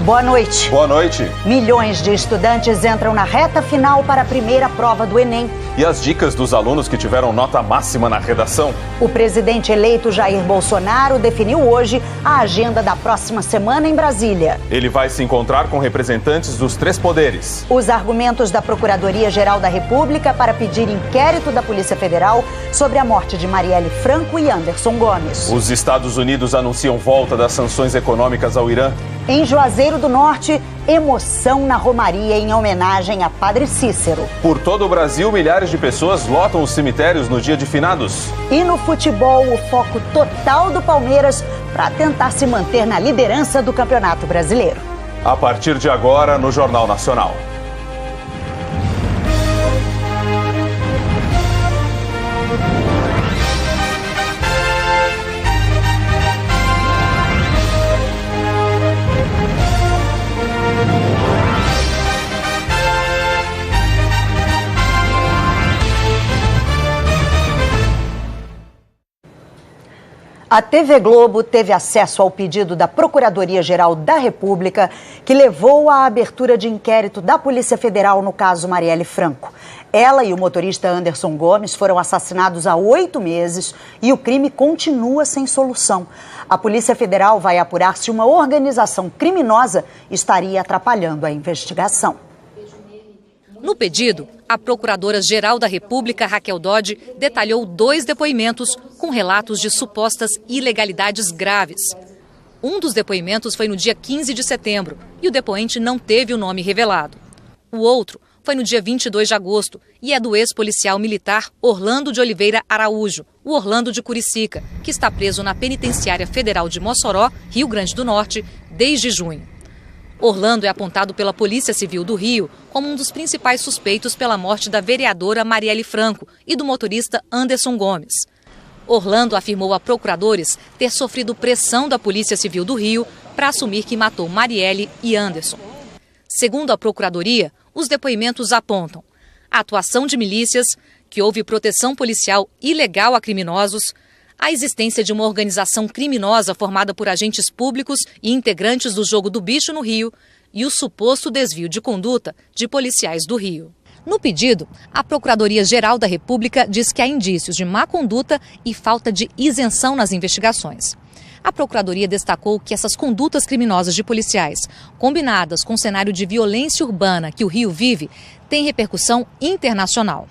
Boa noite. Boa noite. Milhões de estudantes entram na reta final para a primeira prova do Enem. E as dicas dos alunos que tiveram nota máxima na redação? O presidente eleito Jair Bolsonaro definiu hoje a agenda da próxima semana em Brasília. Ele vai se encontrar com representantes dos 3 poderes. Os argumentos da Procuradoria-Geral da República para pedir inquérito da Polícia Federal sobre a morte de Marielle Franco e Anderson Gomes. Os Estados Unidos anunciam volta das sanções econômicas ao Irã. Em Juazeiro do Norte, emoção na Romaria em homenagem a Padre Cícero. Por todo o Brasil, milhares de pessoas lotam os cemitérios no dia de finados. E no futebol, o foco total do Palmeiras para tentar se manter na liderança do Campeonato Brasileiro. A partir de agora, no Jornal Nacional. A TV Globo teve acesso ao pedido da Procuradoria-Geral da República, que levou à abertura de inquérito da Polícia Federal no caso Marielle Franco. Ela e o motorista Anderson Gomes foram assassinados há 8 meses e o crime continua sem solução. A Polícia Federal vai apurar se uma organização criminosa estaria atrapalhando a investigação. No pedido, a Procuradora-Geral da República, Raquel Dodge, detalhou 2 depoimentos com relatos de supostas ilegalidades graves. Um dos depoimentos foi no dia 15 de setembro e o depoente não teve o nome revelado. O outro foi no dia 22 de agosto e é do ex-policial militar Orlando de Oliveira Araújo, o Orlando de Curicica, que está preso na Penitenciária Federal de Mossoró, Rio Grande do Norte, desde junho. Orlando é apontado pela Polícia Civil do Rio como um dos principais suspeitos pela morte da vereadora Marielle Franco e do motorista Anderson Gomes. Orlando afirmou a procuradores ter sofrido pressão da Polícia Civil do Rio para assumir que matou Marielle e Anderson. Segundo a Procuradoria, os depoimentos apontam a atuação de milícias, que houve proteção policial ilegal a criminosos, a existência de uma organização criminosa formada por agentes públicos e integrantes do Jogo do Bicho no Rio e o suposto desvio de conduta de policiais do Rio. No pedido, a Procuradoria-Geral da República diz que há indícios de má conduta e falta de isenção nas investigações. A Procuradoria destacou que essas condutas criminosas de policiais, combinadas com o cenário de violência urbana que o Rio vive, têm repercussão internacional.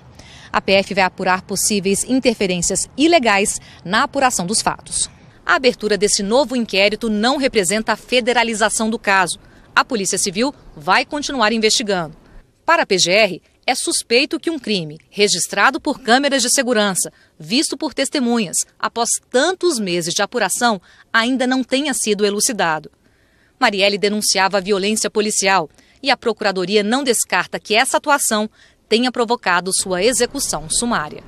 A PF vai apurar possíveis interferências ilegais na apuração dos fatos. A abertura desse novo inquérito não representa a federalização do caso. A Polícia Civil vai continuar investigando. Para a PGR, é suspeito que um crime, registrado por câmeras de segurança, visto por testemunhas, após tantos meses de apuração, ainda não tenha sido elucidado. Marielle denunciava a violência policial e a Procuradoria não descarta que essa atuação tenha provocado sua execução sumária.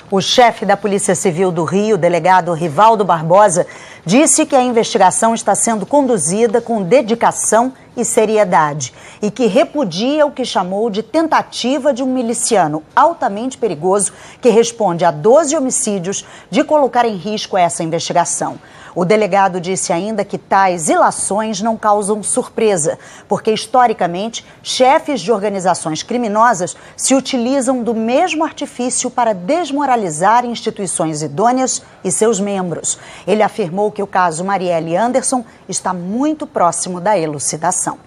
O chefe da Polícia Civil do Rio, delegado Rivaldo Barbosa, disse que a investigação está sendo conduzida com dedicação e seriedade e que repudia o que chamou de tentativa de um miliciano altamente perigoso que responde a 12 homicídios de colocar em risco essa investigação. O delegado disse ainda que tais ilações não causam surpresa, porque, historicamente, chefes de organizações criminosas se utilizam do mesmo artifício para desmoralizar instituições idôneas e seus membros. Ele afirmou que o caso Marielle Anderson está muito próximo da elucidação.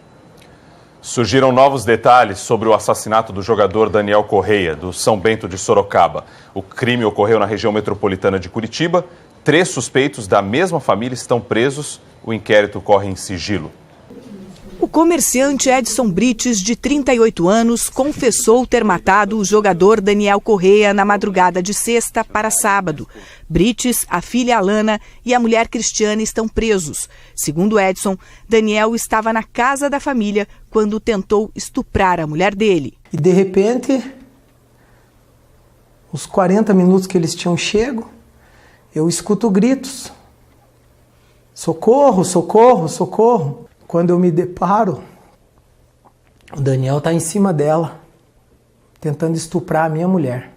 Surgiram novos detalhes sobre o assassinato do jogador Daniel Correia, do São Bento de Sorocaba. O crime ocorreu na região metropolitana de Curitiba. 3 suspeitos da mesma família estão presos. O inquérito corre em sigilo. O comerciante Edson Brites, de 38 anos, confessou ter matado o jogador Daniel Correia na madrugada de sexta para sábado. Brites, a filha Alana e a mulher Cristiane estão presos. Segundo Edson, Daniel estava na casa da família quando tentou estuprar a mulher dele. E de repente, os 40 minutos que eles tinham chego, eu escuto gritos. Socorro, socorro, socorro. Quando eu me deparo, o Daniel está em cima dela, tentando estuprar a minha mulher.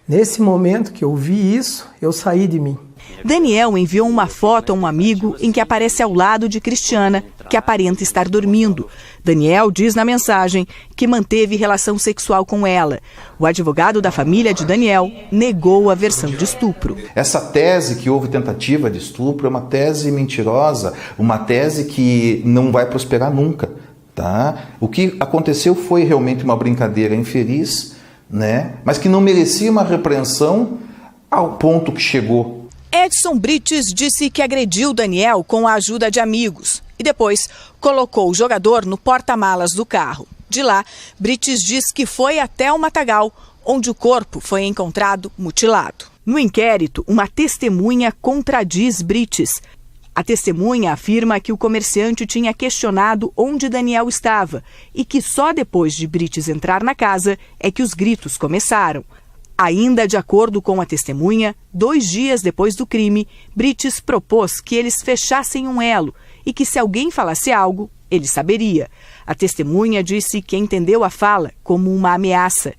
Nesse momento que eu vi isso, eu saí de mim. Daniel enviou uma foto a um amigo em que aparece ao lado de Cristiana, que aparenta estar dormindo. Daniel diz na mensagem que manteve relação sexual com ela. O advogado da família de Daniel negou a versão de estupro. Essa tese que houve tentativa de estupro é uma tese mentirosa, uma tese que não vai prosperar nunca. Tá? O que aconteceu foi realmente uma brincadeira infeliz, né? Mas que não merecia uma repreensão ao ponto que chegou. Edson Brites disse que agrediu Daniel com a ajuda de amigos e depois colocou o jogador no porta-malas do carro. De lá, Brites diz que foi até o matagal, onde o corpo foi encontrado mutilado. No inquérito, uma testemunha contradiz Brites. A testemunha afirma que o comerciante tinha questionado onde Daniel estava e que só depois de Brites entrar na casa é que os gritos começaram. Ainda de acordo com a testemunha, 2 dias depois do crime, Brites propôs que eles fechassem um elo e que se alguém falasse algo, ele saberia. A testemunha disse que entendeu a fala como uma ameaça.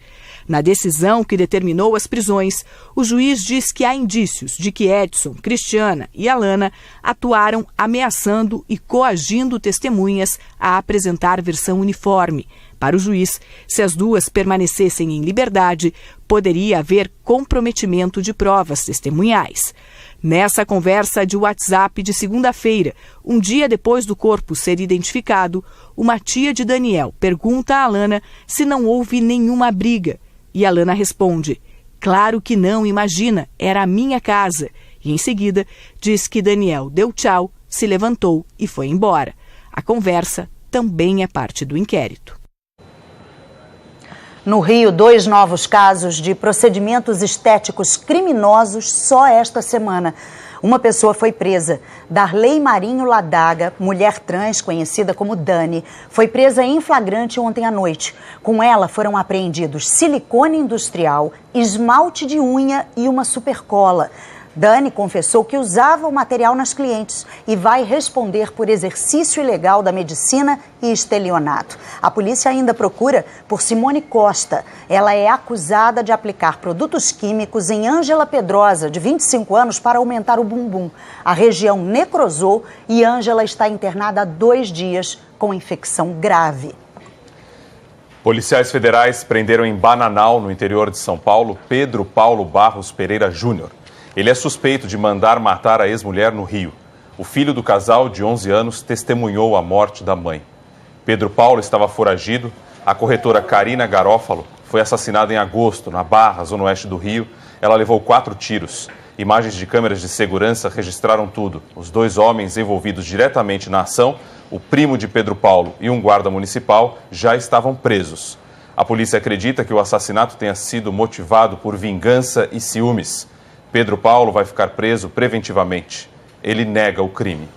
Na decisão que determinou as prisões, o juiz diz que há indícios de que Edson, Cristiana e Alana atuaram ameaçando e coagindo testemunhas a apresentar versão uniforme. Para o juiz, se as duas permanecessem em liberdade, poderia haver comprometimento de provas testemunhais. Nessa conversa de WhatsApp de segunda-feira, um dia depois do corpo ser identificado, uma tia de Daniel pergunta a Alana se não houve nenhuma briga. E Alana responde: "Claro que não, imagina, era a minha casa." E em seguida diz que Daniel deu tchau, se levantou e foi embora. A conversa também é parte do inquérito. No Rio, 2 novos casos de procedimentos estéticos criminosos só esta semana. Uma pessoa foi presa. Darley Marinho Ladaga, mulher trans conhecida como Dani, foi presa em flagrante ontem à noite. Com ela foram apreendidos silicone industrial, esmalte de unha e uma supercola. Dani confessou que usava o material nas clientes e vai responder por exercício ilegal da medicina e estelionato. A polícia ainda procura por Simone Costa. Ela é acusada de aplicar produtos químicos em Ângela Pedrosa, de 25 anos, para aumentar o bumbum. A região necrosou e Ângela está internada há 2 dias com infecção grave. Policiais federais prenderam em Bananal, no interior de São Paulo, Pedro Paulo Barros Pereira Júnior. Ele é suspeito de mandar matar a ex-mulher no Rio. O filho do casal, de 11 anos, testemunhou a morte da mãe. Pedro Paulo estava foragido. A corretora Karina Garófalo foi assassinada em agosto, na Barra, zona oeste do Rio. Ela levou 4 tiros. Imagens de câmeras de segurança registraram tudo. Os 2 homens envolvidos diretamente na ação, o primo de Pedro Paulo e um guarda municipal, já estavam presos. A polícia acredita que o assassinato tenha sido motivado por vingança e ciúmes. Pedro Paulo vai ficar preso preventivamente. Ele nega o crime.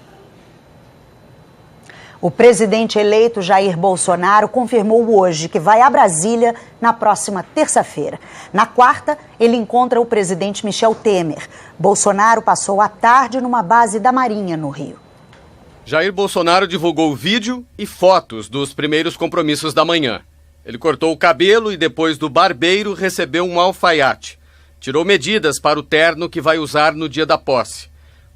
O presidente eleito Jair Bolsonaro confirmou hoje que vai a Brasília na próxima terça-feira. Na quarta, ele encontra o presidente Michel Temer. Bolsonaro passou a tarde numa base da Marinha, no Rio. Jair Bolsonaro divulgou vídeo e fotos dos primeiros compromissos da manhã. Ele cortou o cabelo e, depois do barbeiro, recebeu um alfaiate. Tirou medidas para o terno que vai usar no dia da posse.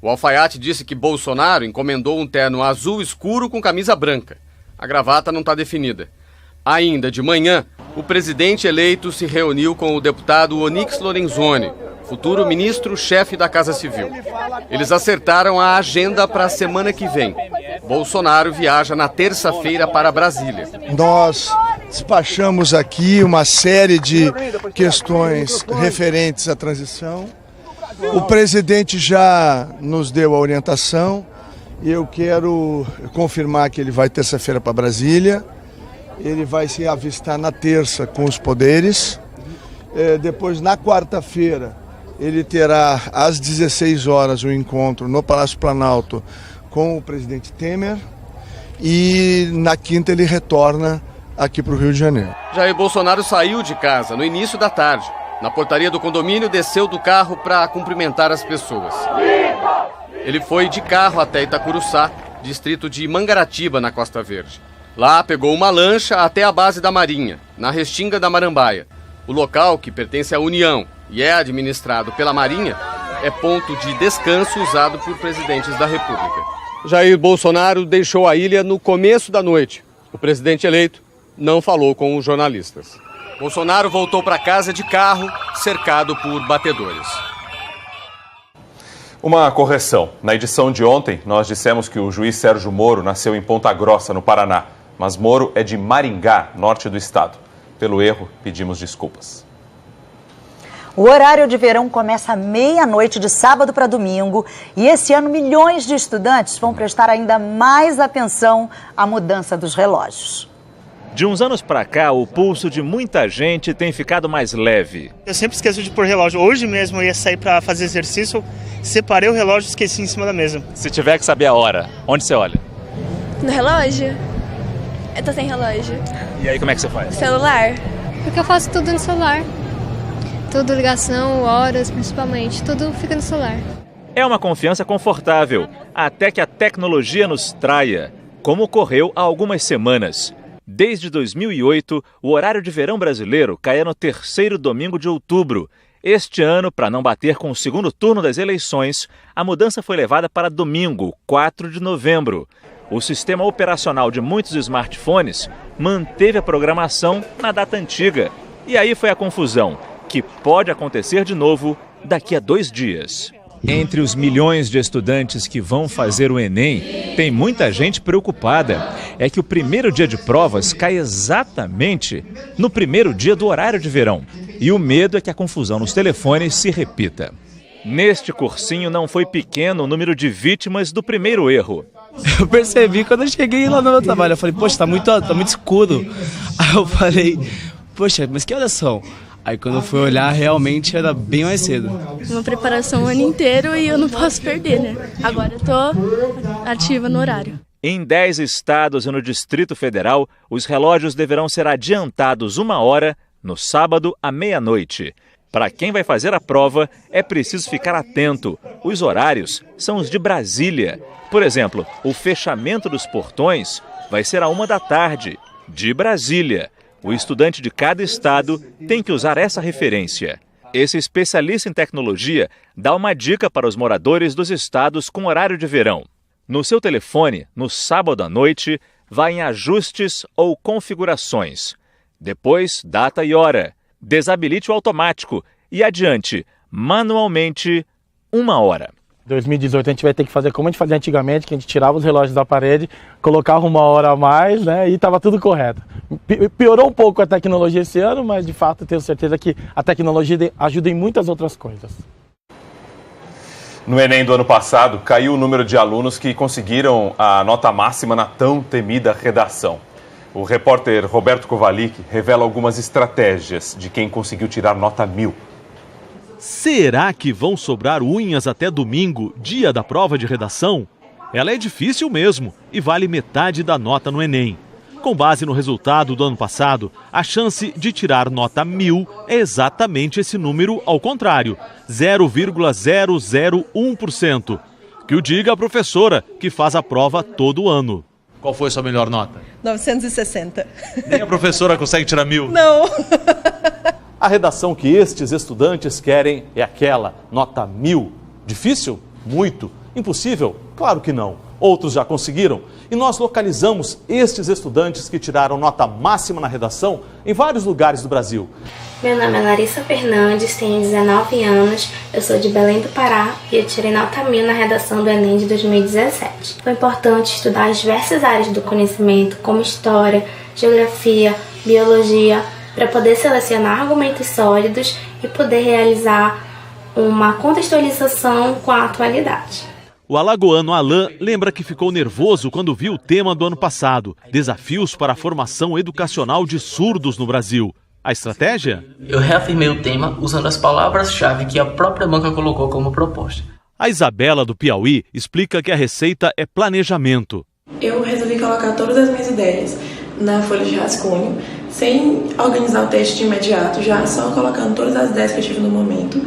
O alfaiate disse que Bolsonaro encomendou um terno azul escuro com camisa branca. A gravata não está definida. Ainda de manhã, o presidente eleito se reuniu com o deputado Onyx Lorenzoni, futuro ministro-chefe da Casa Civil. Eles acertaram a agenda para a semana que vem. Bolsonaro viaja na terça-feira para Brasília. Nós despachamos aqui uma série de questões referentes à transição. O presidente já nos deu a orientação e eu quero confirmar que ele vai terça-feira para Brasília. Ele vai se avistar na terça com os poderes. Depois, na quarta-feira, ele terá às 16 horas um encontro no Palácio Planalto com o presidente Temer. E na quinta ele retorna aqui para o Rio de Janeiro. Jair Bolsonaro saiu de casa no início da tarde. Na portaria do condomínio, desceu do carro para cumprimentar as pessoas. Ele foi de carro até Itacuruçá, distrito de Mangaratiba, na Costa Verde. Lá, pegou uma lancha até a base da Marinha, na Restinga da Marambaia. O local, que pertence à União, e é administrado pela Marinha, é ponto de descanso usado por presidentes da República. Jair Bolsonaro deixou a ilha no começo da noite. O presidente eleito não falou com os jornalistas. Bolsonaro voltou para casa de carro, cercado por batedores. Uma correção. Na edição de ontem, nós dissemos que o juiz Sérgio Moro nasceu em Ponta Grossa, no Paraná. Mas Moro é de Maringá, norte do estado. Pelo erro, pedimos desculpas. O horário de verão começa à meia-noite de sábado para domingo e esse ano milhões de estudantes vão prestar ainda mais atenção à mudança dos relógios. De uns anos para cá, o pulso de muita gente tem ficado mais leve. Eu sempre esqueço de pôr relógio. Hoje mesmo eu ia sair para fazer exercício, separei o relógio e esqueci em cima da mesa. Se tiver que saber a hora, onde você olha? No relógio. Eu tô sem relógio. E aí como é que você faz? Celular. Porque eu faço tudo no celular. Tudo, ligação, horas principalmente, tudo fica no celular. É uma confiança confortável, até que a tecnologia nos traia, como ocorreu há algumas semanas. Desde 2008, o horário de verão brasileiro caía no terceiro domingo de outubro. Este ano, para não bater com o segundo turno das eleições, a mudança foi levada para domingo, 4 de novembro. O sistema operacional de muitos smartphones manteve a programação na data antiga. E aí foi a confusão, que pode acontecer de novo daqui a 2 dias. Entre os milhões de estudantes que vão fazer o Enem, tem muita gente preocupada. É que o primeiro dia de provas cai exatamente no primeiro dia do horário de verão. E o medo é que a confusão nos telefones se repita. Neste cursinho não foi pequeno o número de vítimas do primeiro erro. Eu percebi quando eu cheguei lá no meu trabalho. Eu falei, poxa, tá muito escuro. Aí eu falei, poxa, mas que horas são? Aí quando eu fui olhar, realmente era bem mais cedo. Uma preparação o ano inteiro e eu não posso perder, né? Agora eu tô ativa no horário. Em 10 estados e no Distrito Federal, os relógios deverão ser adiantados 1 hora no sábado à meia-noite. Para quem vai fazer a prova, é preciso ficar atento. Os horários são os de Brasília. Por exemplo, o fechamento dos portões vai ser à 1 da tarde, de Brasília. O estudante de cada estado tem que usar essa referência. Esse especialista em tecnologia dá uma dica para os moradores dos estados com horário de verão. No seu telefone, no sábado à noite, vá em Ajustes ou Configurações. Depois, data e hora. Desabilite o automático e adiante, manualmente, 1 hora. 2018 a gente vai ter que fazer como a gente fazia antigamente, que a gente tirava os relógios da parede, colocava 1 hora a mais, né, e estava tudo correto. Piorou um pouco a tecnologia esse ano, mas de fato tenho certeza que a tecnologia ajuda em muitas outras coisas. No Enem do ano passado, caiu o número de alunos que conseguiram a nota máxima na tão temida redação. O repórter Roberto Kovalik revela algumas estratégias de quem conseguiu tirar nota 1000. Será que vão sobrar unhas até domingo, dia da prova de redação? Ela é difícil mesmo e vale metade da nota no Enem. Com base no resultado do ano passado, a chance de tirar nota 1000 é exatamente esse número ao contrário, 0,001%. Que o diga a professora, que faz a prova todo ano. Qual foi a sua melhor nota? 960. Nem a professora consegue tirar 1000? Não. A redação que estes estudantes querem é aquela, nota 1000. Difícil? Muito. Impossível? Claro que não. Outros já conseguiram. E nós localizamos estes estudantes que tiraram nota máxima na redação em vários lugares do Brasil. Meu nome é Larissa Fernandes, tenho 19 anos, eu sou de Belém do Pará e eu tirei nota 1000 na redação do Enem de 2017. Foi importante estudar as diversas áreas do conhecimento, como história, geografia, biologia, para poder selecionar argumentos sólidos e poder realizar uma contextualização com a atualidade. O alagoano Alain lembra que ficou nervoso quando viu o tema do ano passado, Desafios para a Formação Educacional de Surdos no Brasil. A estratégia? Eu reafirmei o tema usando as palavras-chave que a própria banca colocou como proposta. A Isabela, do Piauí, explica que a receita é planejamento. Eu resolvi colocar todas as minhas ideias na folha de rascunho, sem organizar o texto de imediato, já só colocando todas as ideias que eu tive no momento,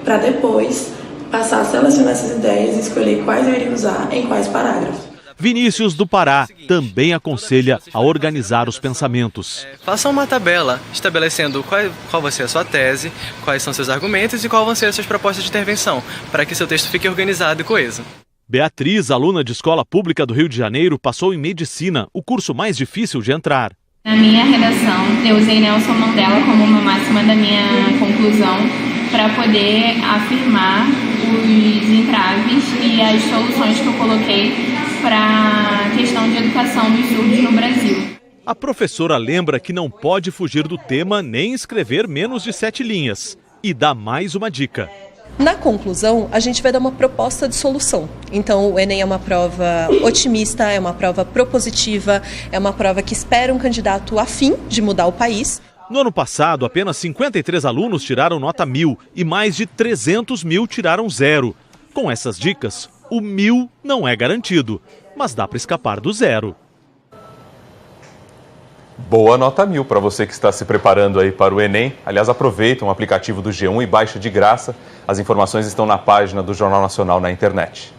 para depois passar a selecionar essas ideias e escolher quais eu iria usar em quais parágrafos. Vinícius do Pará também aconselha a organizar os pensamentos. Faça uma tabela estabelecendo qual vai ser a sua tese, quais são seus argumentos e qual vão ser as suas propostas de intervenção, para que seu texto fique organizado e coeso. Beatriz, aluna de escola pública do Rio de Janeiro, passou em medicina, o curso mais difícil de entrar. Na minha redação, eu usei Nelson Mandela como uma máxima da minha conclusão para poder afirmar os entraves e as soluções que eu coloquei para a questão de educação dos surdos no Brasil. A professora lembra que não pode fugir do tema nem escrever menos de 7 linhas. E dá mais uma dica. Na conclusão, a gente vai dar uma proposta de solução. Então, o Enem é uma prova otimista, é uma prova propositiva, é uma prova que espera um candidato afim de mudar o país. No ano passado, apenas 53 alunos tiraram nota 1000 e mais de 300 mil tiraram 0. Com essas dicas, o 1000 não é garantido, mas dá para escapar do 0. Boa nota 1000 para você que está se preparando aí para o Enem. Aliás, aproveita um aplicativo do G1 e baixa de graça. As informações estão na página do Jornal Nacional na internet.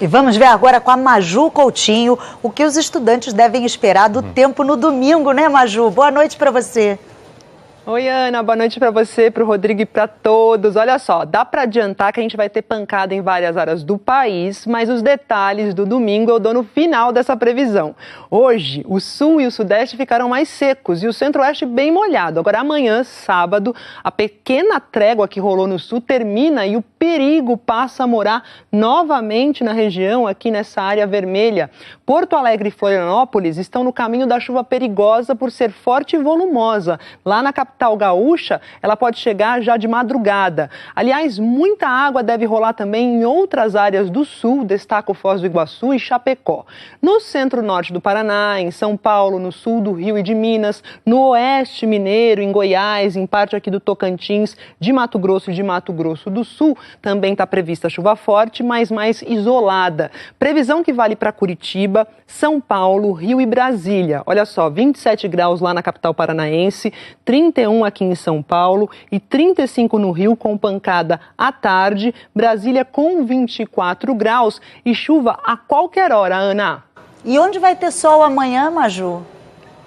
E vamos ver agora com a Maju Coutinho o que os estudantes devem esperar do tempo no domingo, né, Maju? Boa noite para você. Oi, Ana, boa noite para você, para o Rodrigo e para todos. Olha só, dá para adiantar que a gente vai ter pancada em várias áreas do país, mas os detalhes do domingo eu dou no final dessa previsão. Hoje, o sul e o sudeste ficaram mais secos e o centro-oeste bem molhado. Agora, amanhã, sábado, a pequena trégua que rolou no sul termina e o perigo passa a morar novamente na região, aqui nessa área vermelha. Porto Alegre e Florianópolis estão no caminho da chuva perigosa por ser forte e volumosa. Lá na capital gaúcha, ela pode chegar já de madrugada. Aliás, muita água deve rolar também em outras áreas do sul, destaca o Foz do Iguaçu e Chapecó. No centro-norte do Paraná, em São Paulo, no sul do Rio e de Minas, no oeste mineiro, em Goiás, em parte aqui do Tocantins, de Mato Grosso e de Mato Grosso do Sul, também está prevista chuva forte, mas mais isolada. Previsão que vale para Curitiba, São Paulo, Rio e Brasília. Olha só, 27 graus lá na capital paranaense, 31 aqui em São Paulo e 35 no Rio, com pancada à tarde. Brasília com 24 graus e chuva a qualquer hora, Ana. E onde vai ter sol amanhã, Maju?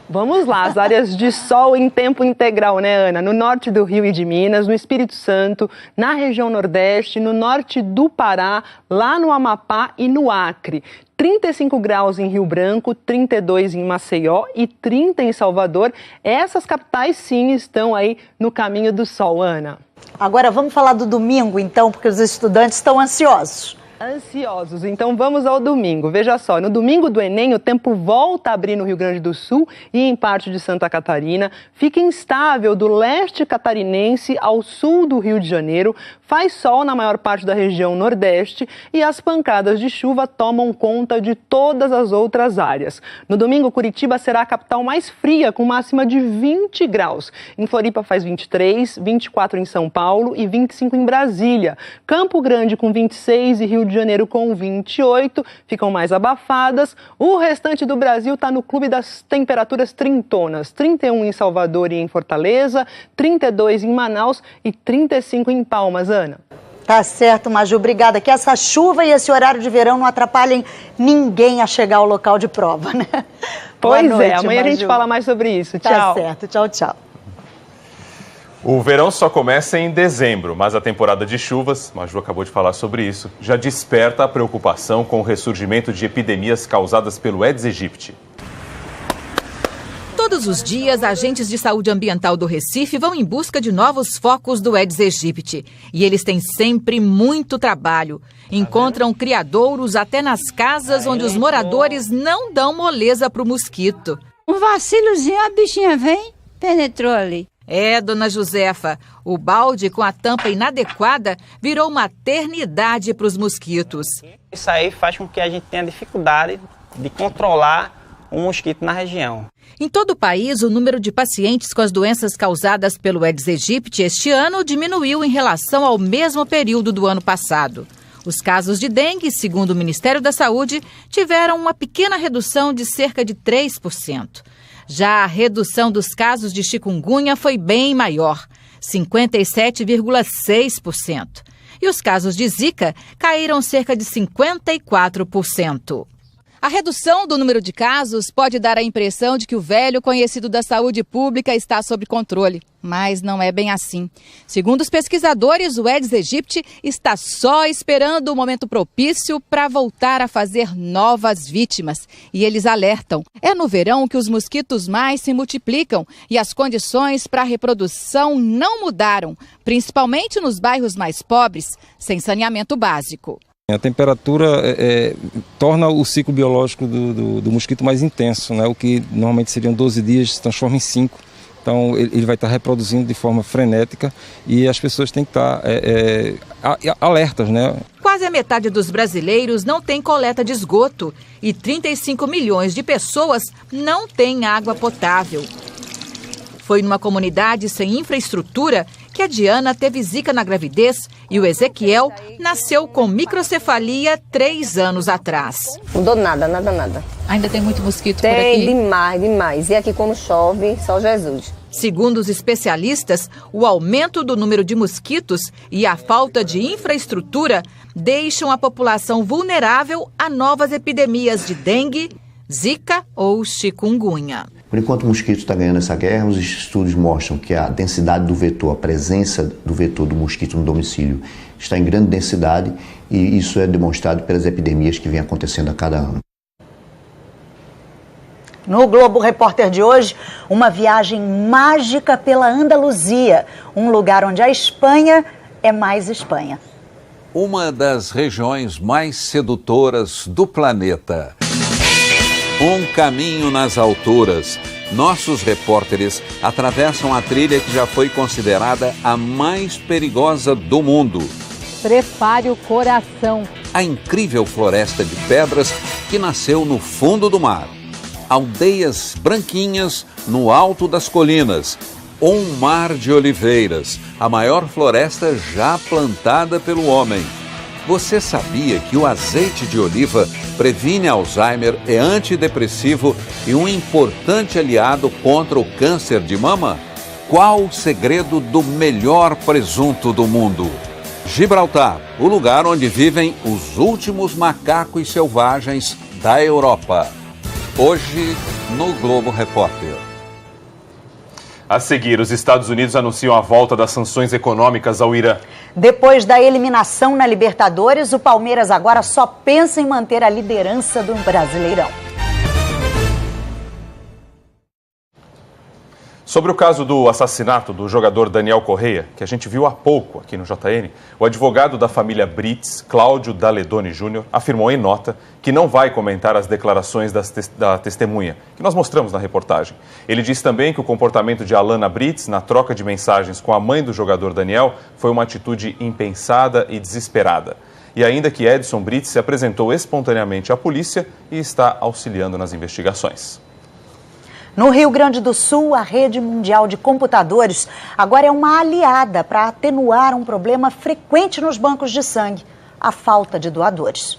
Vamos lá, as áreas de sol em tempo integral, né, Ana? No norte do Rio e de Minas, no Espírito Santo, na região Nordeste, no norte do Pará, lá no Amapá e no Acre. 35 graus em Rio Branco, 32 em Maceió e 30 em Salvador. Essas capitais, sim, estão aí no caminho do sol, Ana. Agora vamos falar do domingo, então, porque os estudantes estão ansiosos. Ansiosos, então vamos ao domingo. Veja só, no domingo do Enem o tempo volta a abrir no Rio Grande do Sul e em parte de Santa Catarina. Fica instável do leste catarinense ao sul do Rio de Janeiro. Faz sol na maior parte da região nordeste e as pancadas de chuva tomam conta de todas as outras áreas. No domingo, Curitiba será a capital mais fria, com máxima de 20 graus. Em Floripa faz 23, 24 em São Paulo e 25 em Brasília. Campo Grande com 26 e Rio de Janeiro com 28, ficam mais abafadas. O restante do Brasil está no clube das temperaturas trintonas. 31 em Salvador e em Fortaleza, 32 em Manaus e 35 em Palmas, Ana. Tá certo, Maju, obrigada. Que essa chuva e esse horário de verão não atrapalhem ninguém a chegar ao local de prova, né? Pois é, amanhã Maju. A gente fala mais sobre isso. Tchau. Tá certo, tchau, tchau. O verão só começa em dezembro, mas a temporada de chuvas, Maju acabou de falar sobre isso, já desperta a preocupação com o ressurgimento de epidemias causadas pelo Aedes aegypti. Todos os dias, agentes de saúde ambiental do Recife vão em busca de novos focos do Aedes aegypti. E eles têm sempre muito trabalho. Encontram criadouros até nas casas onde os moradores não dão moleza para o mosquito. Um vacilozinho, a bichinha vem, penetrou ali. É, dona Josefa, o balde com a tampa inadequada virou uma eternidade para os mosquitos. Isso aí faz com que a gente tenha dificuldade de controlar o mosquito na região. Em todo o país, o número de pacientes com as doenças causadas pelo Aedes aegypti este ano diminuiu em relação ao mesmo período do ano passado. Os casos de dengue, segundo o Ministério da Saúde, tiveram uma pequena redução de cerca de 3%. Já a redução dos casos de chikungunya foi bem maior, 57,6%. e os casos de Zika caíram cerca de 54%. A redução do número de casos pode dar a impressão de que o velho conhecido da saúde pública está sob controle, mas não é bem assim. Segundo os pesquisadores, o Aedes aegypti está só esperando o momento propício para voltar a fazer novas vítimas. E eles alertam, é no verão que os mosquitos mais se multiplicam e as condições para a reprodução não mudaram, principalmente nos bairros mais pobres, sem saneamento básico. A temperatura torna o ciclo biológico do mosquito mais intenso, né? O que normalmente seriam 12 dias se transforma em 5. Então ele vai estar reproduzindo de forma frenética e as pessoas têm que estar alertas, né? Quase a metade dos brasileiros não tem coleta de esgoto e 35 milhões de pessoas não têm água potável. Foi numa comunidade sem infraestrutura que a Diana teve Zika na gravidez e o Ezequiel nasceu com microcefalia 3 anos atrás. Não dou nada, nada. Ainda tem muito mosquito por aqui? Tem, demais. E aqui como chove, só Jesus. Segundo os especialistas, o aumento do número de mosquitos e a falta de infraestrutura deixam a população vulnerável a novas epidemias de dengue, Zika ou chikungunya. Por enquanto o mosquito está ganhando essa guerra, os estudos mostram que a densidade do vetor, a presença do vetor do mosquito no domicílio está em grande densidade e isso é demonstrado pelas epidemias que vêm acontecendo a cada ano. No Globo Repórter de hoje, uma viagem mágica pela Andaluzia, um lugar onde a Espanha é mais Espanha. Uma das regiões mais sedutoras do planeta. Um caminho nas alturas. Nossos repórteres atravessam a trilha que já foi considerada a mais perigosa do mundo. Prepare o coração. A incrível floresta de pedras que nasceu no fundo do mar. Aldeias branquinhas no alto das colinas. Um mar de oliveiras, a maior floresta já plantada pelo homem. Você sabia que o azeite de oliva previne Alzheimer, é antidepressivo e um importante aliado contra o câncer de mama? Qual o segredo do melhor presunto do mundo? Gibraltar, o lugar onde vivem os últimos macacos selvagens da Europa. Hoje, no Globo Repórter. A seguir, os Estados Unidos anunciam a volta das sanções econômicas ao Irã. Depois da eliminação na Libertadores, o Palmeiras agora só pensa em manter a liderança do Brasileirão. Sobre o caso do assassinato do jogador Daniel Correia, que a gente viu há pouco aqui no JN, o advogado da família Brits, Cláudio Daledoni Júnior, afirmou em nota que não vai comentar as declarações da testemunha, que nós mostramos na reportagem. Ele disse também que o comportamento de Alana Brits na troca de mensagens com a mãe do jogador Daniel foi uma atitude impensada e desesperada. E ainda que Edson Brits se apresentou espontaneamente à polícia e está auxiliando nas investigações. No Rio Grande do Sul, a Rede Mundial de Computadores agora é uma aliada para atenuar um problema frequente nos bancos de sangue, a falta de doadores.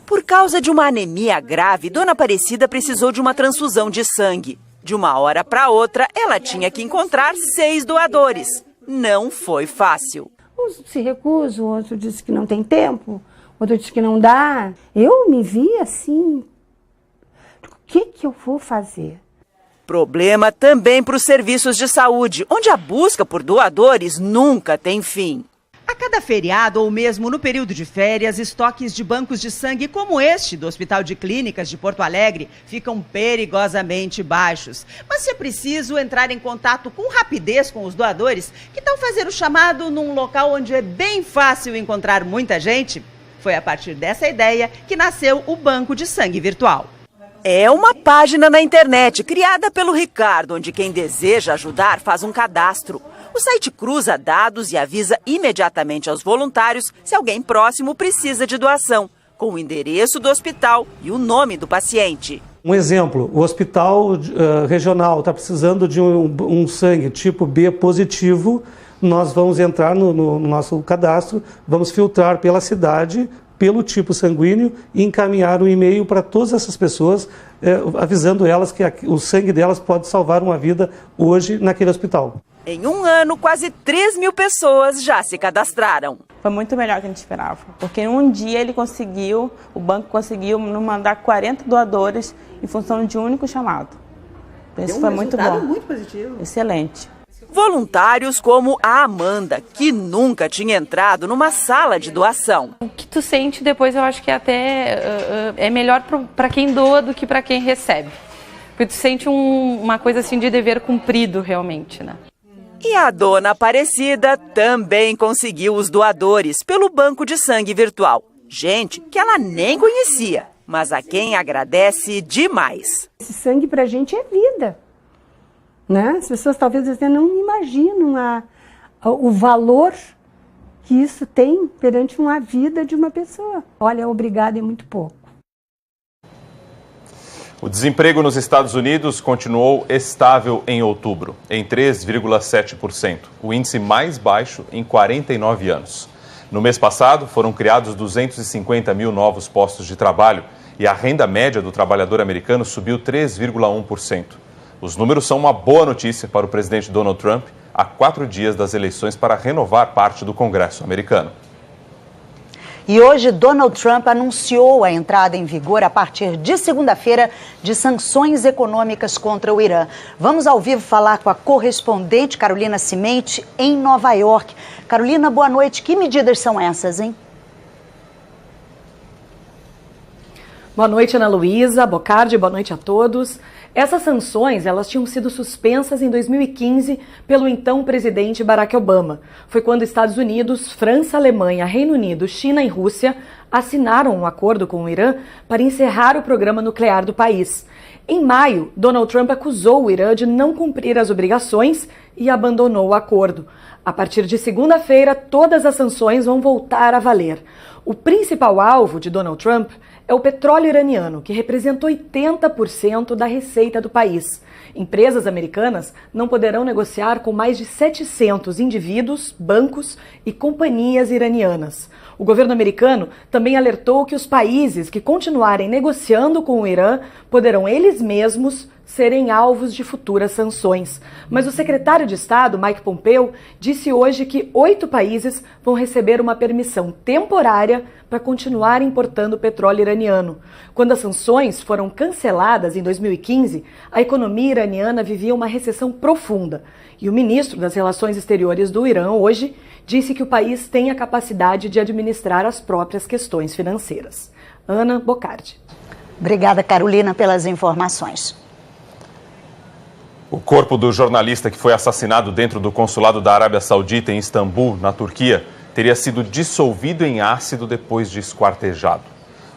Por causa de uma anemia grave, Dona Aparecida precisou de uma transfusão de sangue. De uma hora para outra, ela tinha que encontrar 6 doadores. Não foi fácil. Uns se recusam, outro diz que não tem tempo, outro diz que não dá. Eu me vi assim, o que eu vou fazer? Problema também para os serviços de saúde, onde a busca por doadores nunca tem fim. A cada feriado ou mesmo no período de férias, estoques de bancos de sangue como este do Hospital de Clínicas de Porto Alegre ficam perigosamente baixos. Mas se é preciso entrar em contato com rapidez com os doadores, que tal fazer o chamado num local onde é bem fácil encontrar muita gente? Foi a partir dessa ideia que nasceu o Banco de Sangue Virtual. É uma página na internet criada pelo Ricardo, onde quem deseja ajudar faz um cadastro. O site cruza dados e avisa imediatamente aos voluntários se alguém próximo precisa de doação, com o endereço do hospital e o nome do paciente. Um exemplo, o hospital regional está precisando de um sangue tipo B positivo, nós vamos entrar no nosso cadastro, vamos filtrar pela cidade, pelo tipo sanguíneo e encaminhar um e-mail para todas essas pessoas, avisando elas que o sangue delas pode salvar uma vida hoje naquele hospital. Em um ano, quase 3 mil pessoas já se cadastraram. Foi muito melhor que a gente esperava, porque em um dia o banco conseguiu nos mandar 40 doadores em função de um único chamado. Isso foi muito bom. Muito positivo. Excelente. Voluntários como a Amanda, que nunca tinha entrado numa sala de doação. O que tu sente depois, eu acho que até é melhor para quem doa do que para quem recebe. Porque tu sente uma coisa assim de dever cumprido realmente, né? E a dona Aparecida também conseguiu os doadores pelo banco de sangue virtual. Gente que ela nem conhecia, mas a quem agradece demais. Esse sangue pra gente é vida, né? As pessoas talvez até não imaginam o valor que isso tem perante uma vida de uma pessoa. Olha, obrigado é muito pouco. O desemprego nos Estados Unidos continuou estável em outubro, em 3,7%, o índice mais baixo em 49 anos. No mês passado, foram criados 250 mil novos postos de trabalho e a renda média do trabalhador americano subiu 3,1%. Os números são uma boa notícia para o presidente Donald Trump a 4 dias das eleições para renovar parte do Congresso americano. E hoje, Donald Trump anunciou a entrada em vigor, a partir de segunda-feira, de sanções econômicas contra o Irã. Vamos ao vivo falar com a correspondente Carolina Cimente, em Nova York. Carolina, boa noite. Que medidas são essas, hein? Boa noite, Ana Luísa. Bocardi, boa noite a todos. Essas sanções, elas tinham sido suspensas em 2015 pelo então presidente Barack Obama. Foi quando Estados Unidos, França, Alemanha, Reino Unido, China e Rússia assinaram um acordo com o Irã para encerrar o programa nuclear do país. Em maio, Donald Trump acusou o Irã de não cumprir as obrigações e abandonou o acordo. A partir de segunda-feira, todas as sanções vão voltar a valer. O principal alvo de Donald Trump é o petróleo iraniano, que representa 80% da receita do país. Empresas americanas não poderão negociar com mais de 700 indivíduos, bancos e companhias iranianas. O governo americano também alertou que os países que continuarem negociando com o Irã poderão eles mesmos serem alvos de futuras sanções. Mas o secretário de Estado, Mike Pompeo, disse hoje que 8 países vão receber uma permissão temporária para continuar importando petróleo iraniano. Quando as sanções foram canceladas em 2015, a economia iraniana vivia uma recessão profunda. E o ministro das Relações Exteriores do Irã, hoje, disse que o país tem a capacidade de administrar as próprias questões financeiras. Ana Bocardi. Obrigada, Carolina, pelas informações. O corpo do jornalista que foi assassinado dentro do consulado da Arábia Saudita em Istambul, na Turquia, teria sido dissolvido em ácido depois de esquartejado.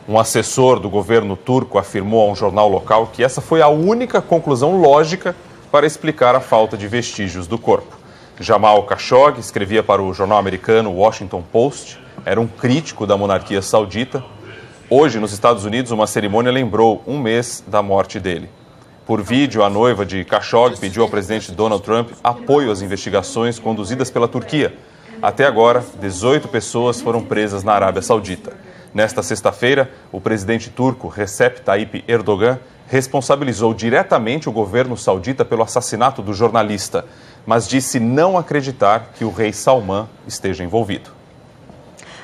Um assessor do governo turco afirmou a um jornal local que essa foi a única conclusão lógica para explicar a falta de vestígios do corpo. Jamal Khashoggi escrevia para o jornal americano Washington Post, era um crítico da monarquia saudita. Hoje, nos Estados Unidos, uma cerimônia lembrou um mês da morte dele. Por vídeo, a noiva de Khashoggi pediu ao presidente Donald Trump apoio às investigações conduzidas pela Turquia. Até agora, 18 pessoas foram presas na Arábia Saudita. Nesta sexta-feira, o presidente turco Recep Tayyip Erdogan responsabilizou diretamente o governo saudita pelo assassinato do jornalista, mas disse não acreditar que o rei Salman esteja envolvido.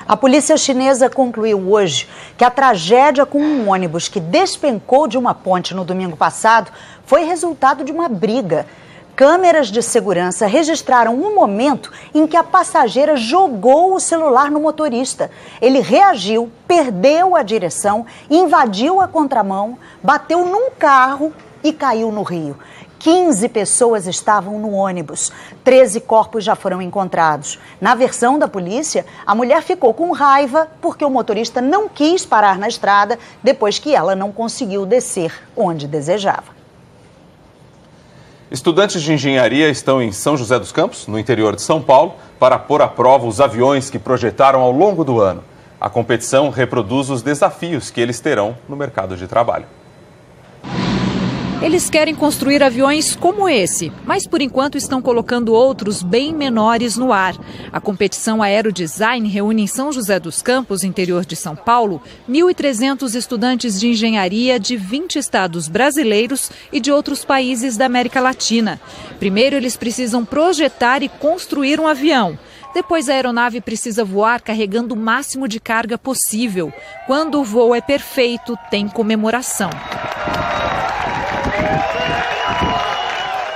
A polícia chinesa concluiu hoje que a tragédia com um ônibus que despencou de uma ponte no domingo passado foi resultado de uma briga. Câmeras de segurança registraram um momento em que a passageira jogou o celular no motorista. Ele reagiu, perdeu a direção, invadiu a contramão, bateu num carro e caiu no rio. 15 pessoas estavam no ônibus, 13 corpos já foram encontrados. Na versão da polícia, a mulher ficou com raiva porque o motorista não quis parar na estrada depois que ela não conseguiu descer onde desejava. Estudantes de engenharia estão em São José dos Campos, no interior de São Paulo, para pôr à prova os aviões que projetaram ao longo do ano. A competição reproduz os desafios que eles terão no mercado de trabalho. Eles querem construir aviões como esse, mas por enquanto estão colocando outros bem menores no ar. A competição Aerodesign reúne em São José dos Campos, interior de São Paulo, 1.300 estudantes de engenharia de 20 estados brasileiros e de outros países da América Latina. Primeiro, eles precisam projetar e construir um avião. Depois, a aeronave precisa voar carregando o máximo de carga possível. Quando o voo é perfeito, tem comemoração.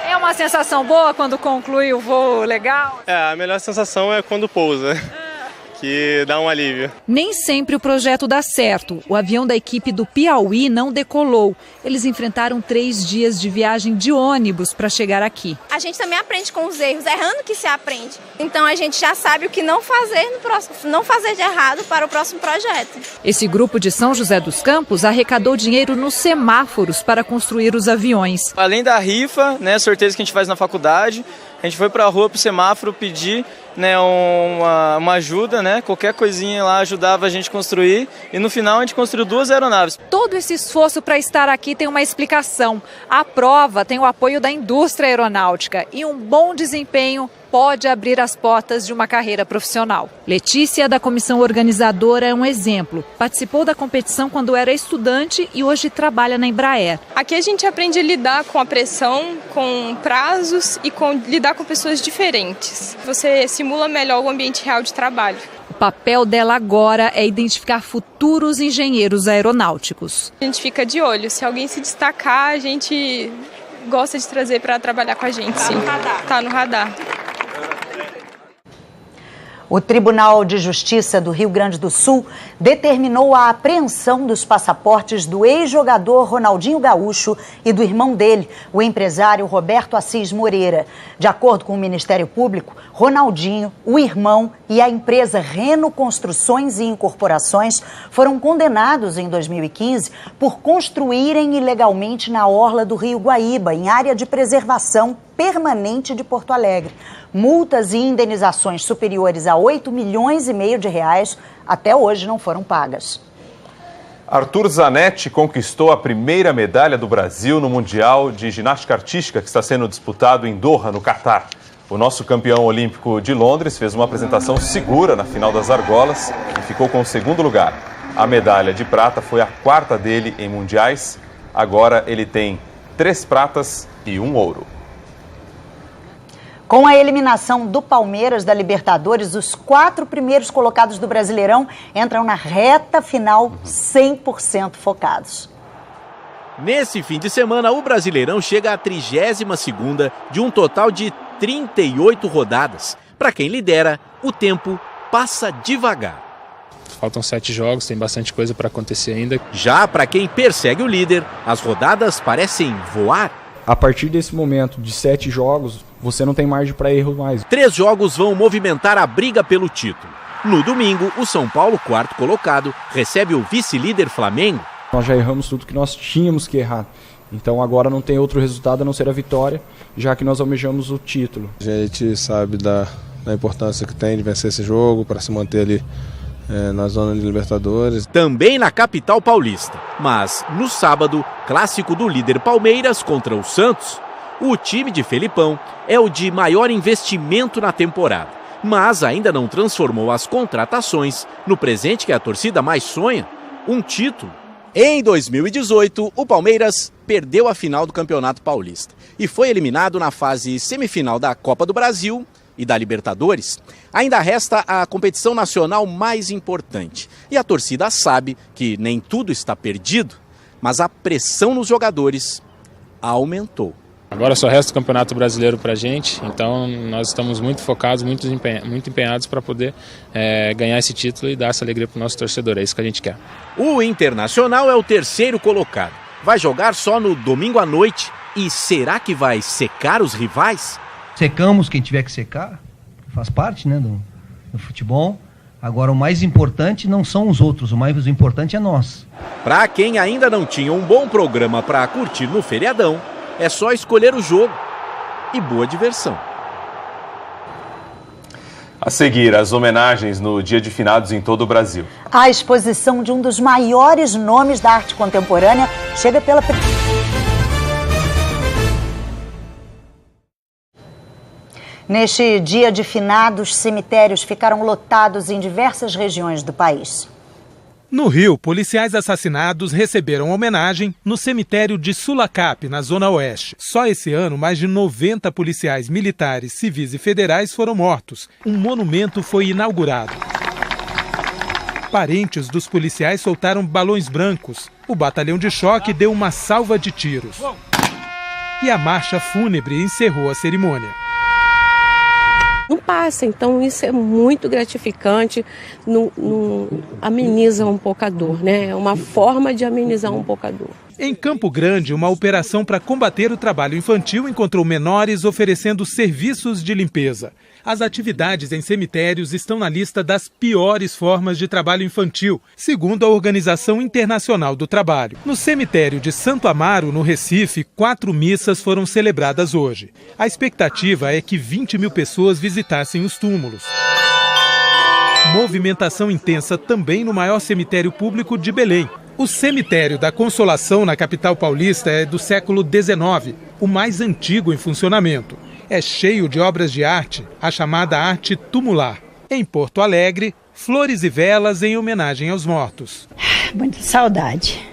É uma sensação boa quando conclui o voo legal? A melhor sensação é quando pousa, que dá um alívio. Nem sempre o projeto dá certo. O avião da equipe do Piauí não decolou. Eles enfrentaram 3 dias de viagem de ônibus para chegar aqui. A gente também aprende com os erros, errando que se aprende. Então a gente já sabe o que não fazer no próximo, não fazer de errado para o próximo projeto. Esse grupo de São José dos Campos arrecadou dinheiro nos semáforos para construir os aviões. Além da rifa, sorteios que a gente faz na faculdade, a gente foi para a rua, para o semáforo, pedir uma ajuda, qualquer coisinha lá ajudava a gente a construir, e no final a gente construiu 2 aeronaves. Todo esse esforço para estar aqui tem uma explicação. A prova tem o apoio da indústria aeronáutica e um bom desempenho pode abrir as portas de uma carreira profissional. Letícia, da comissão organizadora, é um exemplo. Participou da competição quando era estudante e hoje trabalha na Embraer. Aqui a gente aprende a lidar com a pressão, com prazos e lidar com pessoas diferentes. Você simula melhor o ambiente real de trabalho. O papel dela agora é identificar futuros engenheiros aeronáuticos. A gente fica de olho. Se alguém se destacar, a gente gosta de trazer para trabalhar com a gente, sim. Tá no radar. O Tribunal de Justiça do Rio Grande do Sul determinou a apreensão dos passaportes do ex-jogador Ronaldinho Gaúcho e do irmão dele, o empresário Roberto Assis Moreira. De acordo com o Ministério Público, Ronaldinho, o irmão e a empresa Reno Construções e Incorporações foram condenados em 2015 por construírem ilegalmente na orla do Rio Guaíba, em área de preservação permanente de Porto Alegre. Multas e indenizações superiores a 8,5 milhões de reais até hoje não foram pagas. Arthur Zanetti conquistou a primeira medalha do Brasil no Mundial de Ginástica Artística que está sendo disputado em Doha, no Catar. O nosso campeão olímpico de Londres fez uma apresentação segura na final das argolas e ficou com o 2º lugar. A medalha de prata foi a 4ª dele em mundiais. Agora ele tem 3 pratas e 1 ouro. Com a eliminação do Palmeiras da Libertadores, os 4 primeiros colocados do Brasileirão entram na reta final 100% focados. Nesse fim de semana, o Brasileirão chega à 32ª de um total de 38 rodadas. Para quem lidera, o tempo passa devagar. Faltam 7 jogos, tem bastante coisa para acontecer ainda. Já para quem persegue o líder, as rodadas parecem voar. A partir desse momento de 7 jogos, você não tem margem para erro mais. 3 jogos vão movimentar a briga pelo título. No domingo, o São Paulo, 4º colocado, recebe o vice-líder Flamengo. Nós já erramos tudo que nós tínhamos que errar. Então agora não tem outro resultado a não ser a vitória, já que nós almejamos o título. A gente sabe da importância que tem de vencer esse jogo para se manter ali na zona de Libertadores. Também na capital paulista. Mas, no sábado, clássico do líder Palmeiras contra o Santos, o time de Felipão é o de maior investimento na temporada, mas ainda não transformou as contratações no presente que a torcida mais sonha, um título. Em 2018, o Palmeiras perdeu a final do Campeonato Paulista e foi eliminado na fase semifinal da Copa do Brasil e da Libertadores. Ainda resta a competição nacional mais importante. E a torcida sabe que nem tudo está perdido, mas a pressão nos jogadores aumentou. Agora só resta o Campeonato Brasileiro para a gente, então nós estamos muito focados, muito empenhados para poder ganhar esse título e dar essa alegria para o nosso torcedor, é isso que a gente quer. O Internacional é o 3º colocado, vai jogar só no domingo à noite e será que vai secar os rivais? Secamos quem tiver que secar, faz parte do futebol. Agora o mais importante não são os outros, o mais importante é nós. Para quem ainda não tinha um bom programa para curtir no feriadão, é só escolher o jogo e boa diversão. A seguir, as homenagens no Dia de Finados em todo o Brasil. A exposição de um dos maiores nomes da arte contemporânea chega pela Neste dia de finados, cemitérios ficaram lotados em diversas regiões do país. No Rio, policiais assassinados receberam homenagem no cemitério de Sulacap, na Zona Oeste. Só esse ano, mais de 90 policiais militares, civis e federais foram mortos. Um monumento foi inaugurado. Parentes dos policiais soltaram balões brancos. O batalhão de choque deu uma salva de tiros. E a marcha fúnebre encerrou a cerimônia. Não passa, então isso é muito gratificante, ameniza um pouco a dor, né? É uma forma de amenizar um pouco a dor. Em Campo Grande, uma operação para combater o trabalho infantil encontrou menores oferecendo serviços de limpeza. As atividades em cemitérios estão na lista das piores formas de trabalho infantil, segundo a Organização Internacional do Trabalho. No cemitério de Santo Amaro, no Recife, 4 missas foram celebradas hoje. A expectativa é que 20 mil pessoas visitassem os túmulos. Movimentação intensa também no maior cemitério público de Belém. O cemitério da Consolação, na capital paulista, é do século XIX, o mais antigo em funcionamento. É cheio de obras de arte, a chamada arte tumular. Em Porto Alegre, flores e velas em homenagem aos mortos. Muita saudade,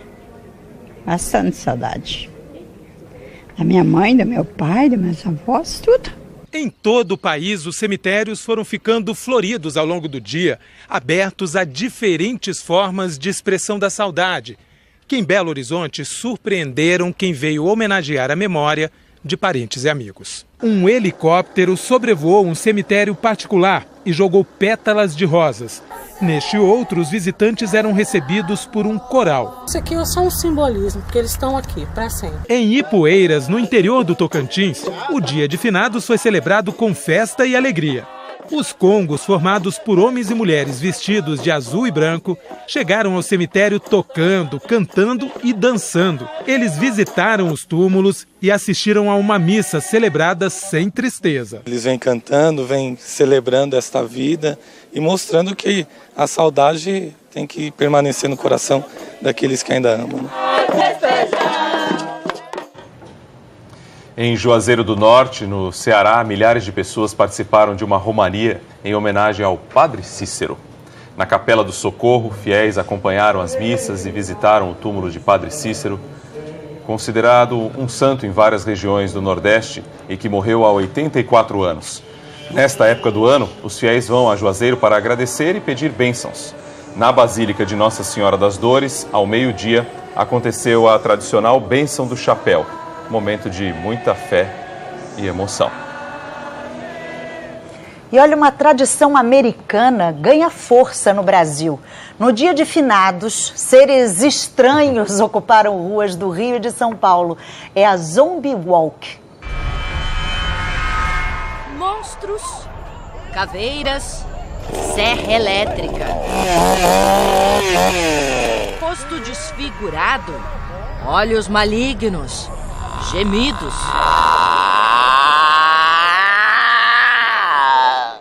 bastante saudade. Da minha mãe, do meu pai, dos meus avós, tudo. Em todo o país, os cemitérios foram ficando floridos ao longo do dia, abertos a diferentes formas de expressão da saudade, que em Belo Horizonte surpreenderam quem veio homenagear a memória de parentes e amigos. Um helicóptero sobrevoou um cemitério particular e jogou pétalas de rosas. Neste outro, os visitantes eram recebidos por um coral. Isso aqui é só um simbolismo, porque eles estão aqui para sempre. Em Ipueiras, no interior do Tocantins, o Dia de Finados foi celebrado com festa e alegria. Os congos, formados por homens e mulheres vestidos de azul e branco, chegaram ao cemitério tocando, cantando e dançando. Eles visitaram os túmulos e assistiram a uma missa celebrada sem tristeza. Eles vêm cantando, vêm celebrando esta vida e mostrando que a saudade tem que permanecer no coração daqueles que ainda amam. Em Juazeiro do Norte, no Ceará, milhares de pessoas participaram de uma romaria em homenagem ao Padre Cícero. Na Capela do Socorro, fiéis acompanharam as missas e visitaram o túmulo de Padre Cícero, considerado um santo em várias regiões do Nordeste e que morreu há 84 anos. Nesta época do ano, os fiéis vão a Juazeiro para agradecer e pedir bênçãos. Na Basílica de Nossa Senhora das Dores, ao meio-dia, aconteceu a tradicional bênção do chapéu. Momento de muita fé e emoção. E olha, uma tradição americana ganha força no Brasil. No Dia de Finados, seres estranhos ocuparam ruas do Rio e de São Paulo. É a Zombie Walk. Monstros, caveiras, serra elétrica, rosto desfigurado, olhos malignos, gemidos.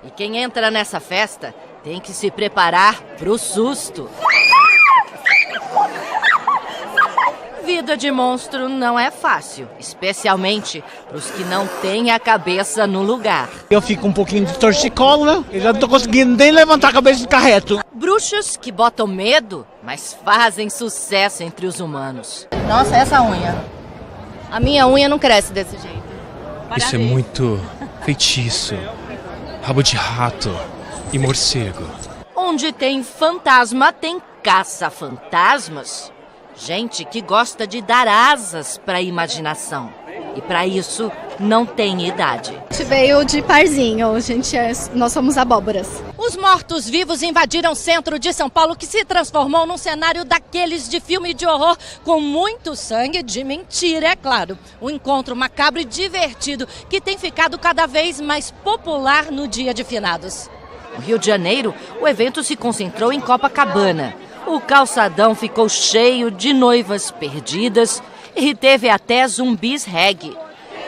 E quem entra nessa festa tem que se preparar pro susto. Vida de monstro não é fácil, especialmente pros que não têm a cabeça no lugar. Eu fico um pouquinho de torcicolo, né? Eu já não tô conseguindo nem levantar a cabeça de carreto. Bruxos que botam medo, mas fazem sucesso entre os humanos. Nossa, essa unha. A minha unha não cresce desse jeito. Parabéns. Isso é muito feitiço, rabo de rato e morcego. Onde tem fantasma, tem caça-fantasmas. Gente que gosta de dar asas para a imaginação. E para isso, não tem idade. A gente veio de parzinho, nós somos abóboras. Os mortos-vivos invadiram o centro de São Paulo, que se transformou num cenário daqueles de filme de horror, com muito sangue de mentira, é claro. Um encontro macabro e divertido, que tem ficado cada vez mais popular no Dia de Finados. No Rio de Janeiro, o evento se concentrou em Copacabana. O calçadão ficou cheio de noivas perdidas e teve até zumbis reggae.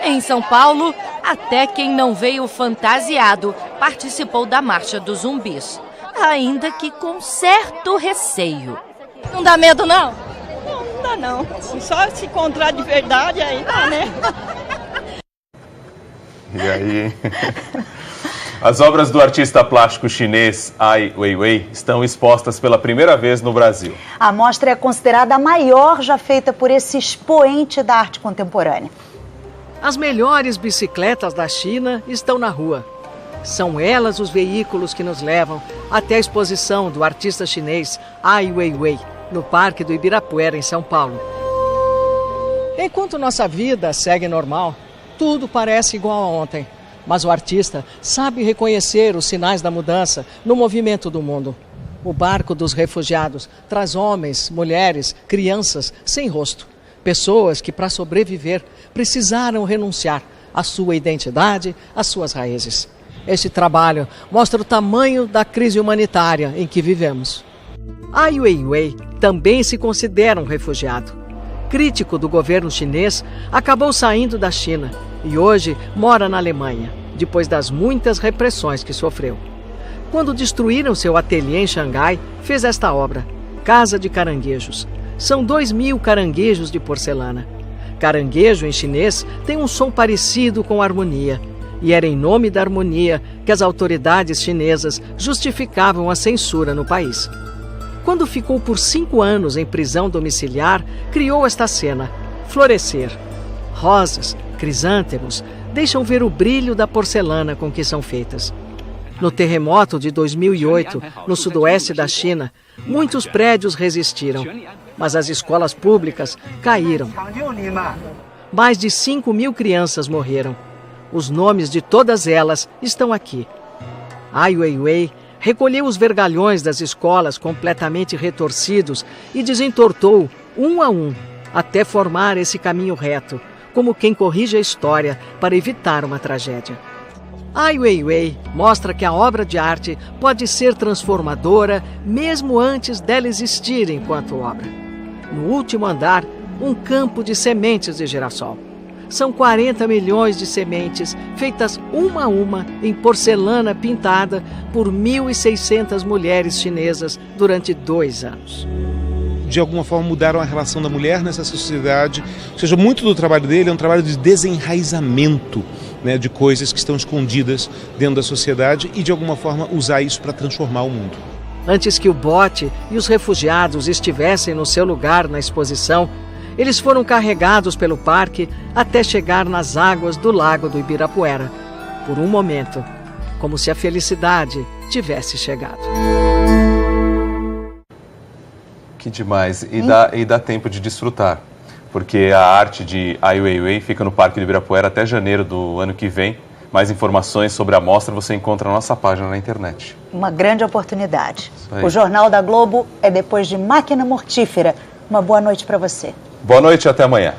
Em São Paulo, até quem não veio fantasiado participou da Marcha dos Zumbis, ainda que com certo receio. Não dá medo, não? Não dá, não. Só se encontrar de verdade aí dá, né? E aí, hein? As obras do artista plástico chinês Ai Weiwei estão expostas pela primeira vez no Brasil. A mostra é considerada a maior já feita por esse expoente da arte contemporânea. As melhores bicicletas da China estão na rua. São elas os veículos que nos levam até a exposição do artista chinês Ai Weiwei, no Parque do Ibirapuera, em São Paulo. Enquanto nossa vida segue normal, tudo parece igual a ontem. Mas o artista sabe reconhecer os sinais da mudança no movimento do mundo. O barco dos refugiados traz homens, mulheres, crianças sem rosto. Pessoas que, para sobreviver, precisaram renunciar à sua identidade, às suas raízes. Este trabalho mostra o tamanho da crise humanitária em que vivemos. Ai Weiwei também se considera um refugiado. Crítico do governo chinês, acabou saindo da China e hoje mora na Alemanha, depois das muitas repressões que sofreu. Quando destruíram seu ateliê em Xangai, fez esta obra, Casa de Caranguejos. São 2.000 caranguejos de porcelana. Caranguejo, em chinês, tem um som parecido com harmonia. E era em nome da harmonia que as autoridades chinesas justificavam a censura no país. Quando ficou por 5 anos em prisão domiciliar, criou esta cena, Florescer. Rosas, crisântemos, deixam ver o brilho da porcelana com que são feitas. No terremoto de 2008, no sudoeste da China, muitos prédios resistiram, mas as escolas públicas caíram. Mais de 5.000 crianças morreram. Os nomes de todas elas estão aqui. Ai Weiwei recolheu os vergalhões das escolas completamente retorcidos e desentortou, um a um, até formar esse caminho reto, como quem corrige a história para evitar uma tragédia. Ai Weiwei mostra que a obra de arte pode ser transformadora mesmo antes dela existir enquanto obra. No último andar, um campo de sementes de girassol. São 40 milhões de sementes feitas uma a uma em porcelana pintada por 1.600 mulheres chinesas durante 2 anos. De alguma forma mudaram a relação da mulher nessa sociedade. Ou seja, muito do trabalho dele é um trabalho de desenraizamento, né, de coisas que estão escondidas dentro da sociedade e de alguma forma usar isso para transformar o mundo. Antes que o bote e os refugiados estivessem no seu lugar na exposição, eles foram carregados pelo parque até chegar nas águas do Lago do Ibirapuera. Por um momento, como se a felicidade tivesse chegado. Que demais. E dá tempo de desfrutar, porque a arte de Ai Weiwei fica no Parque do Ibirapuera até janeiro do ano que vem. Mais informações sobre a mostra você encontra na nossa página na internet. Uma grande oportunidade. O Jornal da Globo é depois de Máquina Mortífera. Uma boa noite para você. Boa noite e até amanhã.